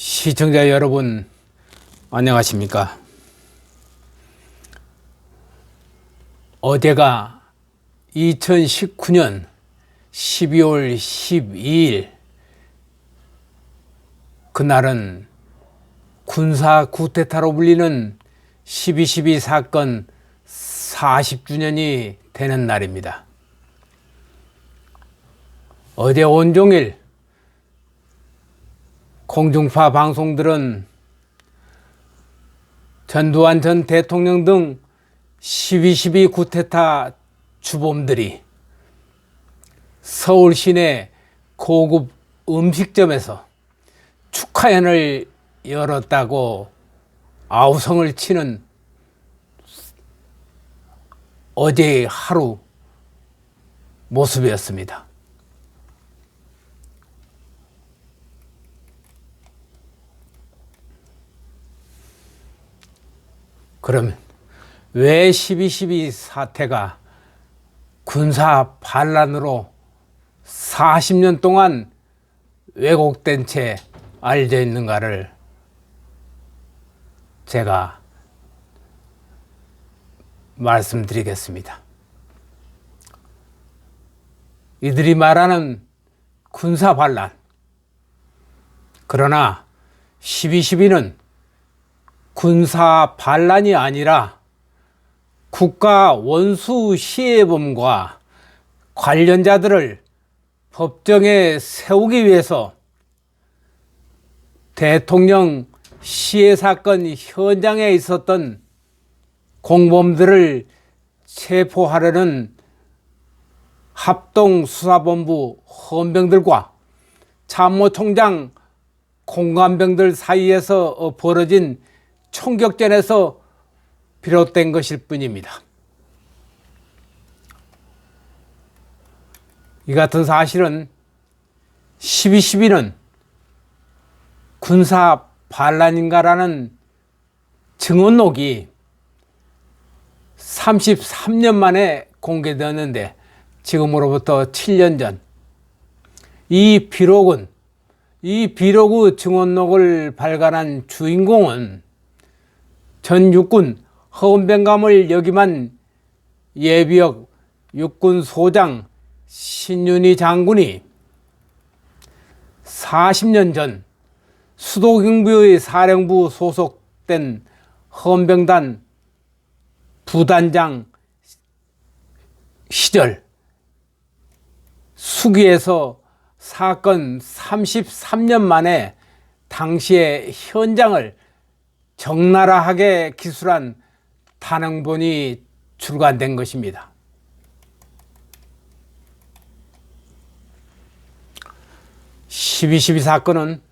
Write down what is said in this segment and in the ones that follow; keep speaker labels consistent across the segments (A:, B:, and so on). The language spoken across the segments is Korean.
A: 시청자 여러분, 안녕하십니까? 어제가 2019년 12월 12일, 그날은 군사 쿠데타로 불리는 12.12 사건 40주년이 되는 날입니다. 어제 온종일 공중파 방송들은 전두환 전 대통령 등 12.12 쿠데타 주범들이 서울 시내 고급 음식점에서 축하연을 열었다고 아우성을 치는 어제의 하루 모습이었습니다. 그러면 왜 12.12 사태가 군사 반란으로 40년 동안 왜곡된 채 알려져 있는가를 제가 말씀드리겠습니다. 이들이 말하는 군사 반란, 그러나 12.12는 군사 반란이 아니라 국가 원수 시해범과 관련자들을 법정에 세우기 위해서 대통령 시해 사건 현장에 있었던 공범들을 체포하려는 합동수사본부 헌병들과 참모총장 공관병들 사이에서 벌어진 총격전에서 비롯된 것일 뿐입니다. 이 같은 사실은 12.12는 군사 반란인가라는 증언록이 33년 만에 공개되었는데, 지금으로부터 7년 전 이 비로그 증언록을 발간한 주인공은 전 육군 헌병감을 역임한 예비역 육군소장 신윤희 장군이 40년 전 수도경비의 사령부 소속된 헌병단 부단장 시절 수기에서 사건 33년 만에 당시의 현장을 적나라하게 기술한 단행본이 출간된 것입니다. 12.12 사건은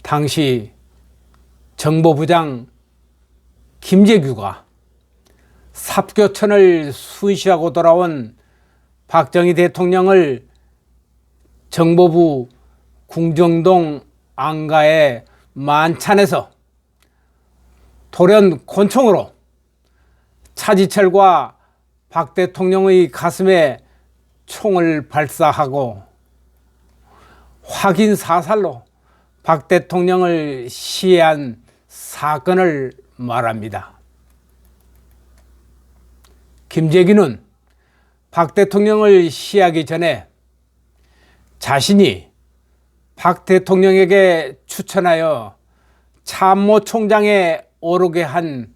A: 당시 정보부장 김재규가 삽교천을 순시하고 돌아온 박정희 대통령을 정보부 궁정동 안가의 만찬에서 돌연 권총으로 차지철과 박 대통령의 가슴에 총을 발사하고 확인 사살로 박 대통령을 시해한 사건을 말합니다. 김재규는 박 대통령을 시해하기 전에 자신이 박 대통령에게 추천하여 참모총장에 오르게 한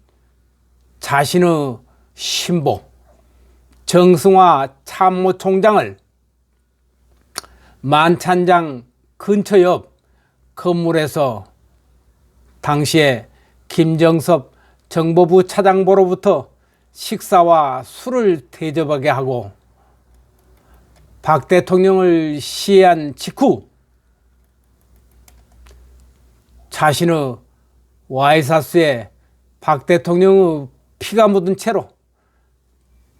A: 자신의 신보 정승화 참모총장을 만찬장 근처 옆 건물에서 당시에 김정섭 정보부 차장보로부터 식사와 술을 대접하게 하고 박 대통령을 시해한 직후 자신의 와이사스에 박 대통령의 피가 묻은 채로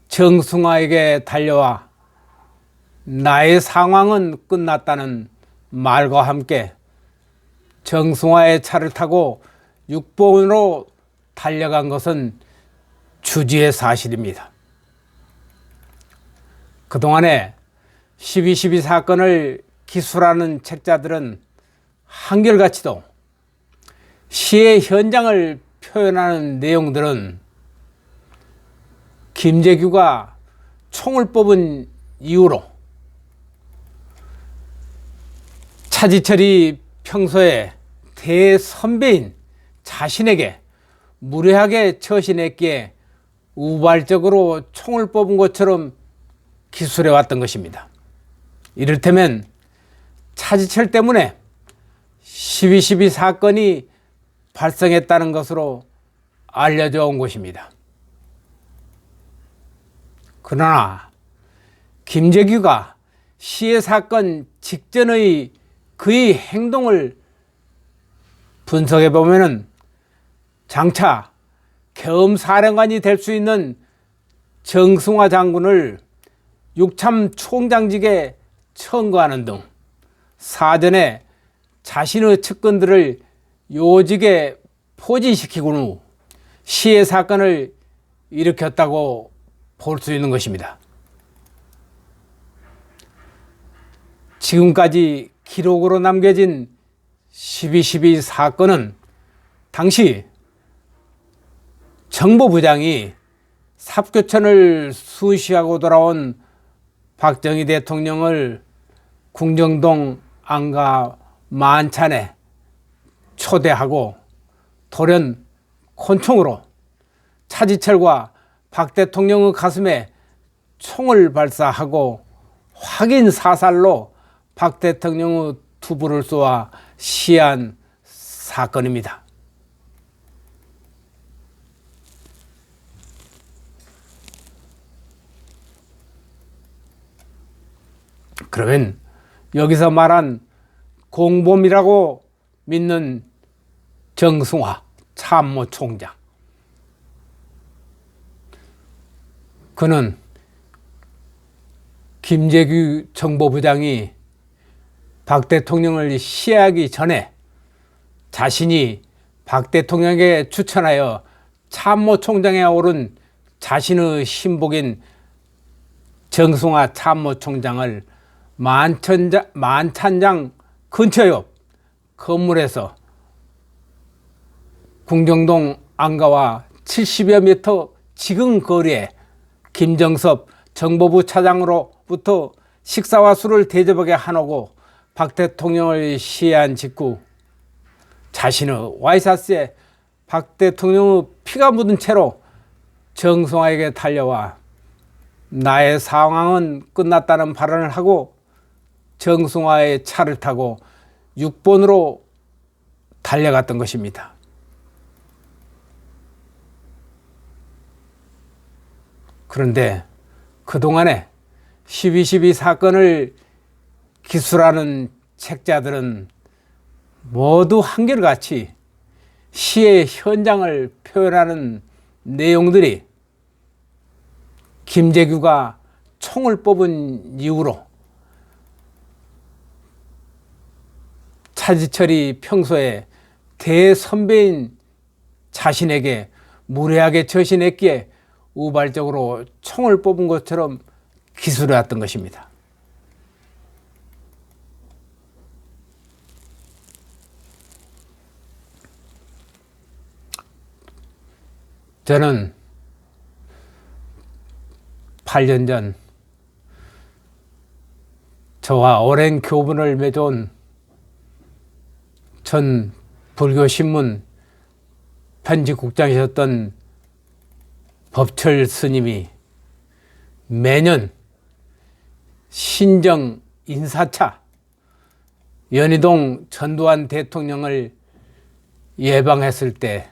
A: 정승화에게 달려와 나의 상황은 끝났다는 말과 함께 정승화의 차를 타고 육봉으로 달려간 것은 주지의 사실입니다. 그동안에 12.12 사건을 기술하는 책자들은 한결같이도 시의 현장을 표현하는 내용들은 김재규가 총을 뽑은 이후로 차지철이 평소에 대선배인 자신에게 무례하게 처신했기에 우발적으로 총을 뽑은 것처럼 기술해 왔던 것입니다. 이를테면 차지철 때문에 12.12 사건이 발생했다는 것으로 알려져 온 것입니다. 그러나 김재규가 시해 사건 직전의 그의 행동을 분석해 보면은 장차 계엄사령관이 될 수 있는 정승화 장군을 육참 총장직에 청구하는 등 사전에 자신의 측근들을 요직에 포진시키고 후 시해 사건을 일으켰다고 볼 수 있는 것입니다. 지금까지 기록으로 남겨진 12.12 사건은 당시 정보부장이 삽교천을 수시하고 돌아온 박정희 대통령을 궁정동 안가 만찬에 초대하고 돌연 권총으로 차지철과 박 대통령의 가슴에 총을 발사하고 확인 사살로 박 대통령의 두부를 쏘아 시해한 사건입니다. 그러면 여기서 말한 공범이라고 믿는 정승화 참모총장, 그는 김재규 정보부장이 박 대통령을 시해하기 전에 자신이 박 대통령에게 추천하여 참모총장에 오른 자신의 신복인 정승화 참모총장을 만찬장 근처 옆 건물에서 궁정동 안가와 70여 미터 지근 거리에 김정섭 정보부 차장으로부터 식사와 술을 대접하게 하노고 박 대통령을 시해한 직후 자신의 와이셔츠에 박 대통령의 피가 묻은 채로 정승화에게 달려와 나의 상황은 끝났다는 발언을 하고 정승화의 차를 타고 6번으로 달려갔던 것입니다. 그런데 그동안에 12.12 사건을 기술하는 책자들은 모두 한결같이 시의 현장을 표현하는 내용들이 김재규가 총을 뽑은 이후로 차지철이 평소에 대선배인 자신에게 무례하게 처신했기에 우발적으로 총을 뽑은 것처럼 기술해왔던 것입니다. 저는 8년 전 저와 오랜 교분을 맺어온 전 불교신문 편집국장이셨던 법철 스님이 매년 신정 인사차 연희동 전두환 대통령을 예방했을 때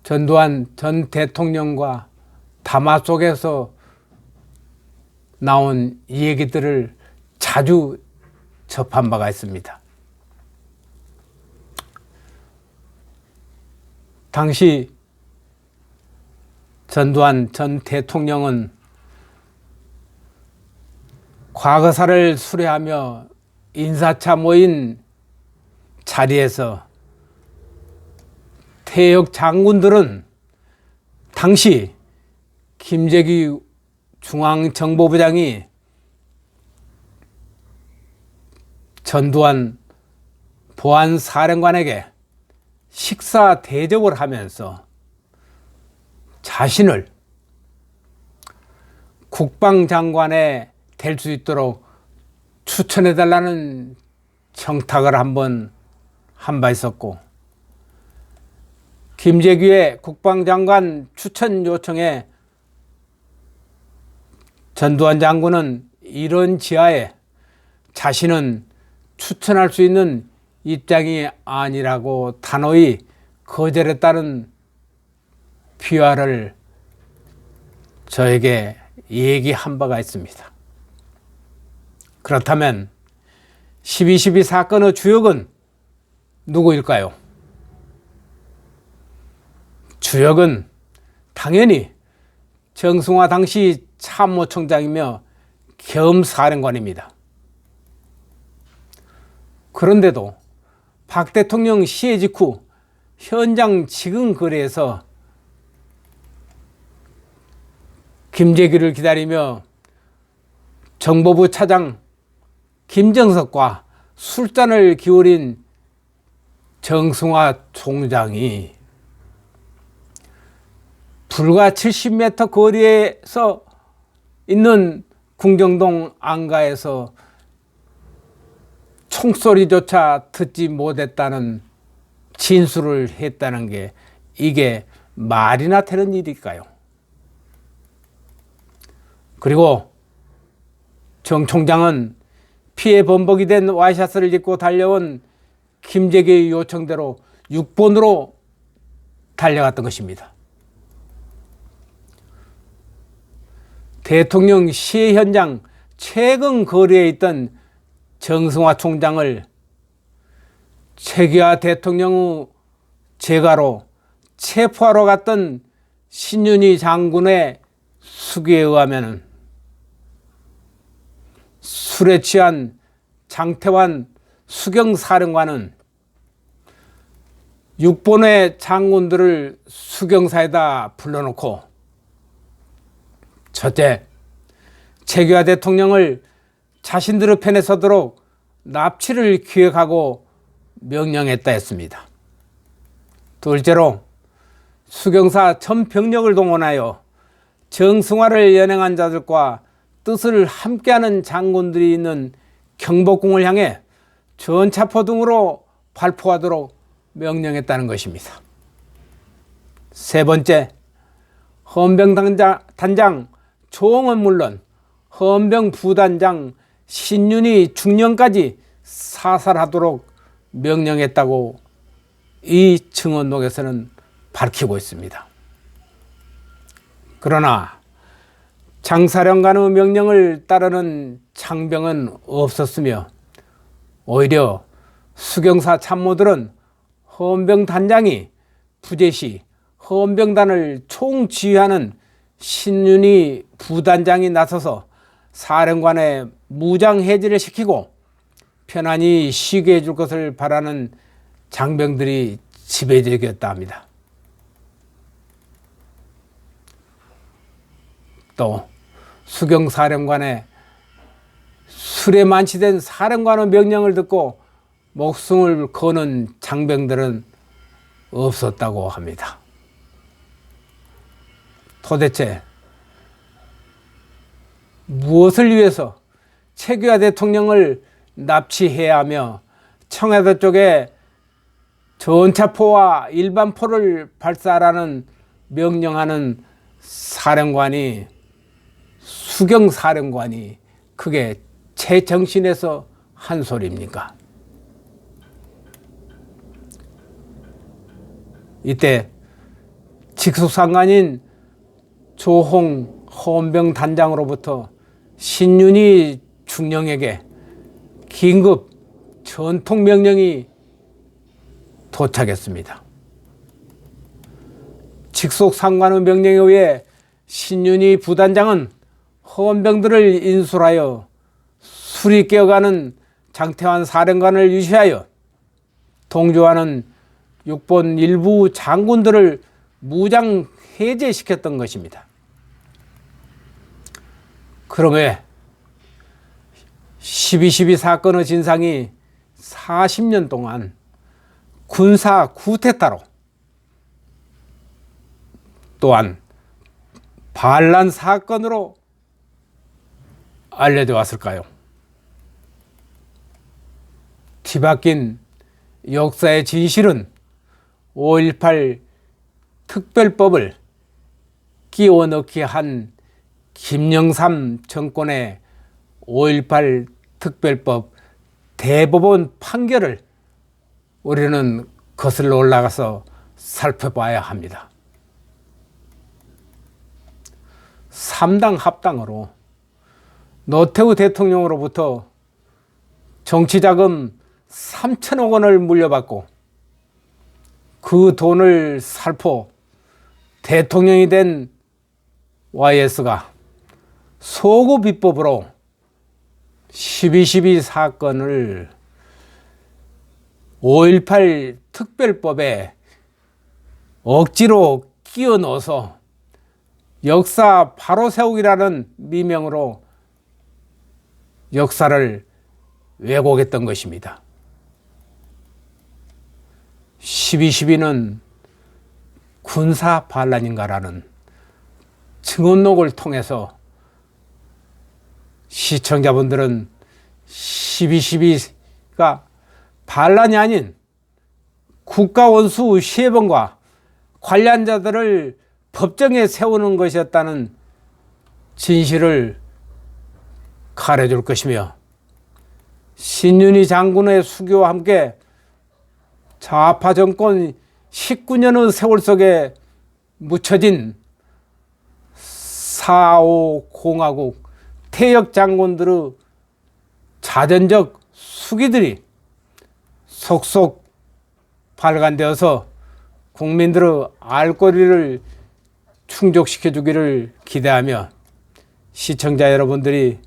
A: 전두환 전 대통령과 담화 속에서 나온 이 얘기들을 자주 접한 바가 있습니다. 당시 전두환 전 대통령은 과거사를 수레하며 인사차 모인 자리에서 퇴역 장군들은 당시 김재규 중앙정보부장이 전두환 보안사령관에게 식사 대접을 하면서 자신을 국방장관에 될 수 있도록 추천해달라는 청탁을 한번 한 바 있었고, 김재규의 국방장관 추천 요청에 전두환 장군은 이런 지하에 자신은 추천할 수 있는 입장이 아니라고 단호히 거절했다는 비화를 저에게 얘기한 바가 있습니다. 그렇다면 12.12 사건의 주역은 누구일까요? 주역은 당연히 정승화 당시 참모총장이며 겸 사령관입니다. 그런데도 박 대통령 시해 직후 현장 지금 거리에서 김재규를 기다리며 정보부 차장 김정석과 술잔을 기울인 정승화 총장이 불과 70m 거리에서 있는 궁정동 안가에서 총소리조차 듣지 못했다는 진술을 했다는 게 이게 말이나 되는 일일까요? 그리고 정 총장은 피해 범벅이 된 와이셔츠를 입고 달려온 김재규의 요청대로 6번으로 달려갔던 것입니다. 대통령 시해 현장 최근 거리에 있던 정승화 총장을 최규하 대통령의 재가로 체포하러 갔던 신윤희 장군의 수기에 의하면 술에 취한 장태환 수경사령관은 6번의 장군들을 수경사에다 불러놓고 첫째, 최규하 대통령을 자신들의 편에 서도록 납치를 기획하고 명령했다 했습니다. 둘째로 수경사 전 병력을 동원하여 정승화를 연행한 자들과 뜻을 함께하는 장군들이 있는 경복궁을 향해 전차포 등으로 발포하도록 명령했다는 것입니다. 세 번째, 헌병단장 조홍은 물론 헌병 부단장 신윤희 중령까지 사살하도록 명령했다고 이 증언록에서는 밝히고 있습니다. 그러나 장사령관의 명령을 따르는 장병은 없었으며 오히려 수경사 참모들은 헌병단장이 부재시 헌병단을 총지휘하는 신윤희 부단장이 나서서 사령관의 무장 해제를 시키고 편안히 쉬게 해줄 것을 바라는 장병들이 지배적이었다 합니다. 또 수경사령관의 술에 만취된 사령관의 명령을 듣고 목숨을 거는 장병들은 없었다고 합니다. 도대체 무엇을 위해서 최규하 대통령을 납치해야 하며 청와대 쪽에 전차포와 일반포를 발사하라는 명령하는 사령관이 수경사령관이 그게 제정신에서 한 소리입니까? 이때 직속상관인 조홍 헌병단장으로부터 신윤희 중령에게 긴급 전통명령이 도착했습니다. 직속상관의 명령에 의해 신윤희 부단장은 헌병들을 인솔하여 술이 깨어가는 장태환 사령관을 유시하여 동조하는 6번 일부 장군들을 무장 해제시켰던 것입니다. 그럼 왜 12.12 사건의 진상이 40년 동안 군사 쿠데타로 또한 반란 사건으로 알려져 왔을까요? 뒤바뀐 역사의 진실은 5.18 특별법을 끼워 넣기 한 김영삼 정권의 5.18 특별법 대법원 판결을 우리는 거슬러 올라가서 살펴봐야 합니다. 3당 합당으로 노태우 대통령으로부터 정치자금 3천억 원을 물려받고 그 돈을 살포 대통령이 된 YS가 소구 비법으로 12.12 사건을 5.18 특별법에 억지로 끼워 넣어서 역사 바로 세우기라는 미명으로 역사를 왜곡했던 것입니다. 12.12는 군사 반란인가라는 증언록을 통해서 시청자분들은 12.12가 반란이 아닌 국가원수 시해범과 관련자들을 법정에 세우는 것이었다는 진실을 가려줄 것이며, 신윤희 장군의 수교와 함께 좌파 정권 19년의 세월 속에 묻혀진 4.5 공화국 퇴역 장군들의 자전적 수기들이 속속 발간되어서 국민들의 알거리를 충족시켜 주기를 기대하며, 시청자 여러분들이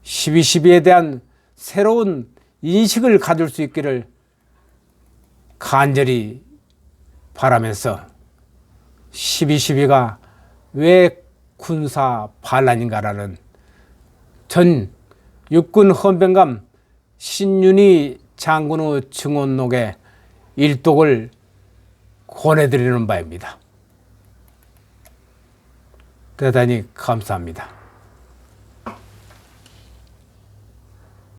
A: 12.12에 대한 새로운 인식을 가질 수 있기를 간절히 바라면서 12.12가 왜 군사 반란인가라는 전 육군 헌병감 신윤희 장군의 증언록의 일독을 권해드리는 바입니다. 대단히 감사합니다.